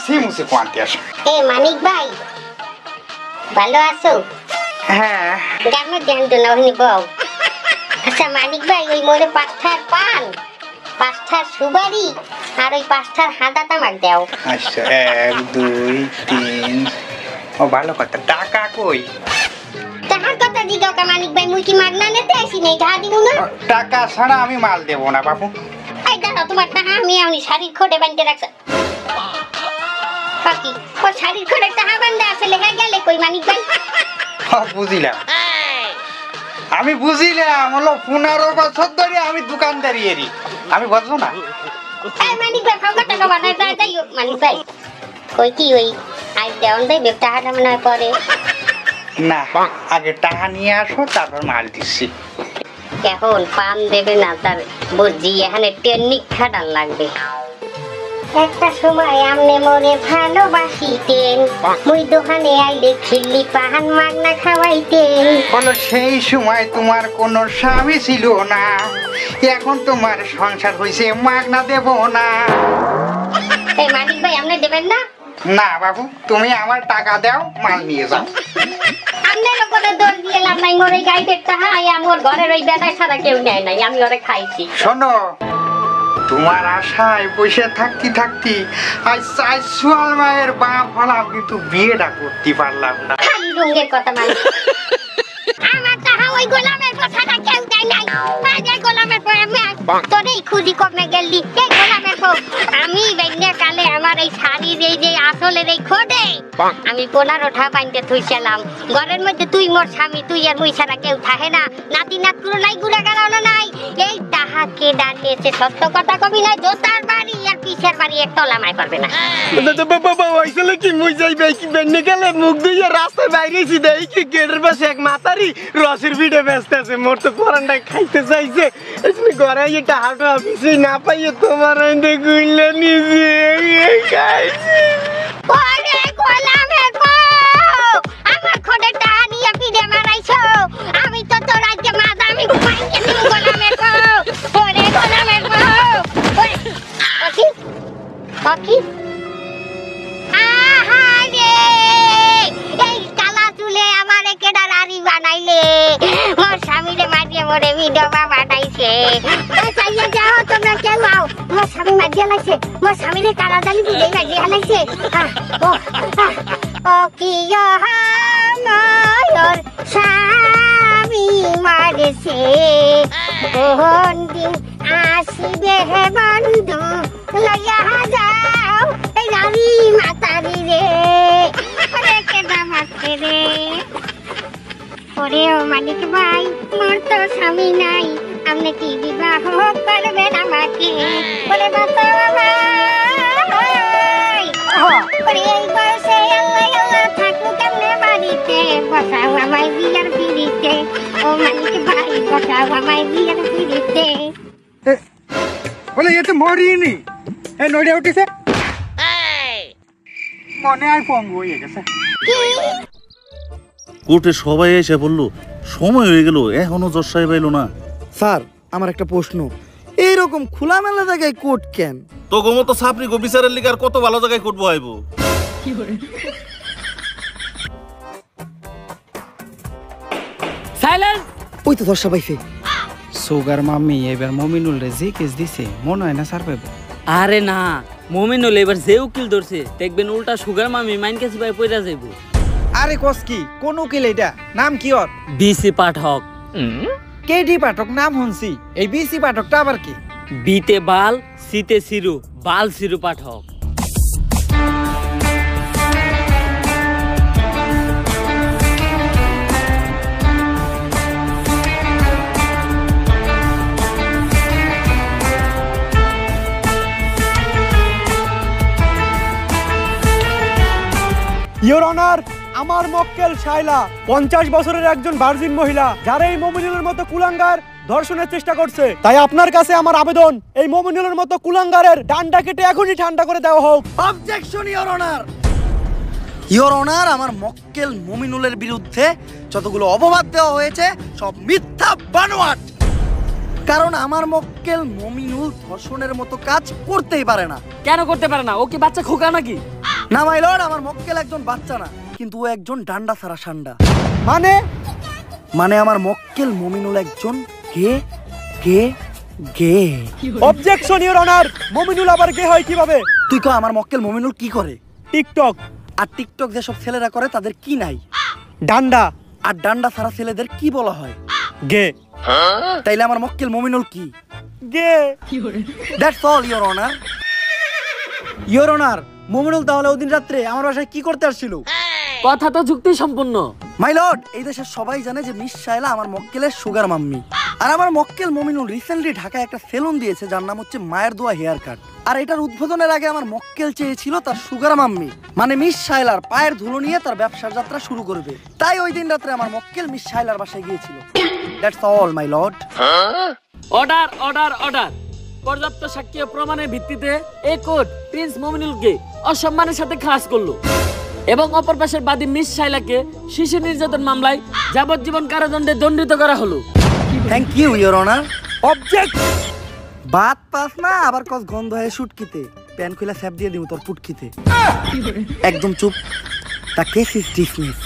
হাসি মুছে কোয়ান্তি আসো। এ মানিক ভাই ভালো আছো? হ্যাঁ গ্রামের জ্ঞান তো না হইনি বউ। আচ্ছা মানিক ভাই ওই মোরে পাঁচটার পান, পাঁচটার সুপারি আর ওই পাঁচটার হাঁটা তামাক দাও। আচ্ছা 1 2 3 ও ভালো কথা। টাকা কই? টাকার কথা দিগাও কা মানিক ভাই, মুই কি মাগনা নিতে আসি নাই, টাকা দিব না। টাকা ছাড়া আমি মাল দেব না বাবু। এই দাঁড়াও, তোমার টাকা আমি আমি শাড়ির খোটে বাঁধতে রাখছি। কাকি ও শাড়ির খোটে টাকা বাঁধতে আছে, লেখা গেলে কই মানিক ভাই? বুঝিলাম, আমি বুঝিলাম। হলো 15 বছর ধরে আমি দোকানদারি এরি, আমি বুঝবো না। এই মানিক ভাই ফাঁকা টাকা বানায় তাই তাই মানিক ভাই কই কি ওই আজ দেওয়ান দেই টাকাটা মনে হয় পরে না, আগে টাকা নিয়ে আসো তারপর মাল দিচ্ছি। এখন পান দেবে না, তার বুঝি এখানে টেকনিক খাটান লাগবে। একটা সময় আমনে মনে ভালোবাসিতেন, মুই দোকানে আইলে খিল্লি পান মাগনা খাওয়াইতেন। বলো সেই সময় তোমার কোনো স্বামী ছিল না, এখন তোমার সংসার হইছে মাগনা দেব না। এই মানিক ভাই আপনি দেবেন না? না বাবু, তুমি আমার টাকা দাও, মাল নিয়ে যাও। আপনার উপরে দোষ দিয়ে লাভ নাই, মোর এই গাইডের টাকা আমার ঘরের ওই বেটায় ছাড়া কেউ নেয় নাই, আমি ওরে খাইছি। শোনো, তোমার আশায় বসে থাকতি আজ সোয়াল মায়ের বাপ হলাম, কিন্তু বিয়েটা করতে পারলাম না। খালি রঙের কথা মানে আমার টাকা ওই গোলামের কথাটা কেউ দেয় নাই। এই গোলামের পরে তোর এই খুদি কমে গেলি, এই গোলামের পর আমি বেগনে কালে আমার এই শাড়ির এই যে আসলের এই খোদে আমি 15টা বাইন্দে থুইছিলাম ঘরের মধ্যে। তুই মোর স্বামী, তুই আর মুই ছাড়া কেউ থাকে না, নাতি নাতকুরো নাই, গুড়া গাড়ানো নাই। এই টাকা কে ডানিয়েছে সত্য কথা কবি নাই, জোতার বাড়ি আর পিছের বাড়ি একটা লামাই করবে না। বাবা হইছিল কি, মুই যাইবে কি বেন্নে গেলে মুখ ধুইয়া রাস্তায় বাইরেছি, দেই কি গেটের পাশে এক মাতারি রসের ভিড়ে ব্যস্ত আছে। মোর তো কোরআনটা খাইতে চাইছে, ঘরে এটা হাঁটো অফিসে না পাইয়ে তোমার আইনে গুইলে নিজে খাইছি। ওরে গোলামের বউ, আমার খোদে টাকা নিয়ে পিড়ে মারাইছো। আমি তো তোর আজকে মাদামি ঘুমাইকে দিই গোলামের বউ। ওরে গোলামের বউ, ওরে ওকি ওকি আহারে এই কালা চুলে আমারে কেডা রারি বানাইলে, মোর স্বামীরে মারিয়ে মোরে বিধবা বানাইছে। চাইয়া যাও তোমরা কেউ আও, মোর স্বামী মারিয়ে লাইছে, মোর স্বামীরে কালা জালি বুঝে মারিয়ে লাইছে। ও কি আমার স্বামী মারেছে, কোন দিন আসিবে হে বন্ধু লইয়া যাও এই রানী মাতারি রে। ওরে কেডা মারছে রে, ওরে ও মানিক ভাই মোর তো স্বামী নাই, আপনি কি বিবাহ করবেন আমাকে? ওরে বাঁচাও আমায়, ওরে এই বয়সে আল্লাহ আল্লাহ থাকবো কেমনে বাড়িতে, বসাও আমায় বিয়ার পিড়িতে। ও মানিক ভাই বসাও আমায় বিয়ার পিড়িতে। বলে এ তো মরিনি, এ নড়ে উঠেছে, মনে হয় পঙ্গু হয়ে গেছে। কোর্টে সবাই এসে বললো সময় হয়ে গেল, এখনো জজ সাহেব এলো না। স্যার আমার একটা প্রশ্ন, এইরকম খোলামেলা জায়গায় কোর্ট কেন? তো গোমতো সাপনি গো বিচারের লিগার কত ভালো জায়গায় কোর্ট বহাইবো। সাইলেন্স। ওই তো দর্শা পাইছে। সুগার মাম্মি এবার মমিনুল রে যে কেস দিছে মনে হয় না স্যার পাইব। আরে না, মমিনুল এবার যে উকিল ধরছে দেখবেন উল্টা সুগার মামি মাইন কাছে ভাই পয়রা যাইব। আরে কস কি, কোন উকিল এটা? নাম কি ওর? বিসি পাঠক। কেডি পাঠক নাম শুনছি, এই বিসি পাঠকটা আবার কি? বিতে বাল, সিতে সিরু, বাল সিরু পাঠক। ইওর অনার, আমার মক্কেল শাইলা 50 বছরের একজন ভার্জিন মহিলা, যারা এই মমিনুলের মতো কুলাঙ্গার ধর্ষণের চেষ্টা করছে। তাই আপনার কাছে আমার আবেদন, এই মমিনুলের মতো কুলাঙ্গারের ডান্ডা কেটে এখনই ঠান্ডা করে দেওয়া হোক। Objection your honour. Your honour, আমার মক্কেল মমিনুলের বিরুদ্ধে যতগুলো অপবাদ দেওয়া হয়েছে সব মিথ্যা বানোয়াট। কারণ আমার মক্কেল মমিনুল ধর্ষণের মতো কাজ করতেই পারে না। কেন করতে পারে না? ও কি বাচ্চা খোকা নাকি? না মাই লর্ড, আমার মক্কেল একজন বাচ্চা না, কিন্তু ও একজন ডান্ডা ছাড়া সান্ডা। মানে আমার মক্কেল মমিনুল একজন গে গে গে। অবজেকশন ইওর অনার, মমিনুল আবার গে হয় কিভাবে? তুই কো আমার মক্কেল মমিনুল কি করে? টিকটক। আর টিকটক যেসব ছেলেরা করে তাদের কি নাই? ডান্ডা। আর ডান্ডা ছাড়া ছেলেদের কি বলা হয়? গে। তাইলে আমার মক্কেল মমিনুল কি? গে। That's all your honour. Your honour, Mominul তাহলে ওদিন রাত্রে আমার বাসায় কি করতে আসছিল? কথা তো যুক্তি সম্পূর্ণ। মাই লর্ড, এই দেশের সবাই জানে যে মিস শায়লা আমার মক্কেলের সুগার মাম্মি। আর আমার মক্কেল মমিনুল রিসেন্টলি ঢাকায় একটা সেলুন দিয়েছে যার নাম হচ্ছে মায়ের দোয়া হেয়ার কাট। আর এটার উদ্বোধনের আগে আমার মক্কেল চেয়েছিল তার সুগার মাম্মি মানে মিস শায়লার পায়ের ধুলো নিয়ে তার ব্যবসার যাত্রা শুরু করবে। তাই ওই দিন রাত্রে আমার মক্কেল মিস শায়লার বাসায় গিয়েছিল। That's all my lord. Order order order. পর্যাপ্ত সাক্ষ্য প্রমাণের ভিত্তিতে এই কোর্ট প্রিন্স মমিনুলকে অসম্মানের সাথে খালাস করলো এবং অপর পাশের বাদী মিস শাইলাকে শিশু নির্যাতন মামলায় যাবজ্জীবন কারাদণ্ডে দণ্ডিত করা হলো। Thank you your honour. Object. বাত পাস না আবার কস গন্ধ হয়ে শুটকিতে প্যান খুলে স্যাপ দিয়ে দিব তোর পুটকিতে। একদম চুপ। The case is dismiss.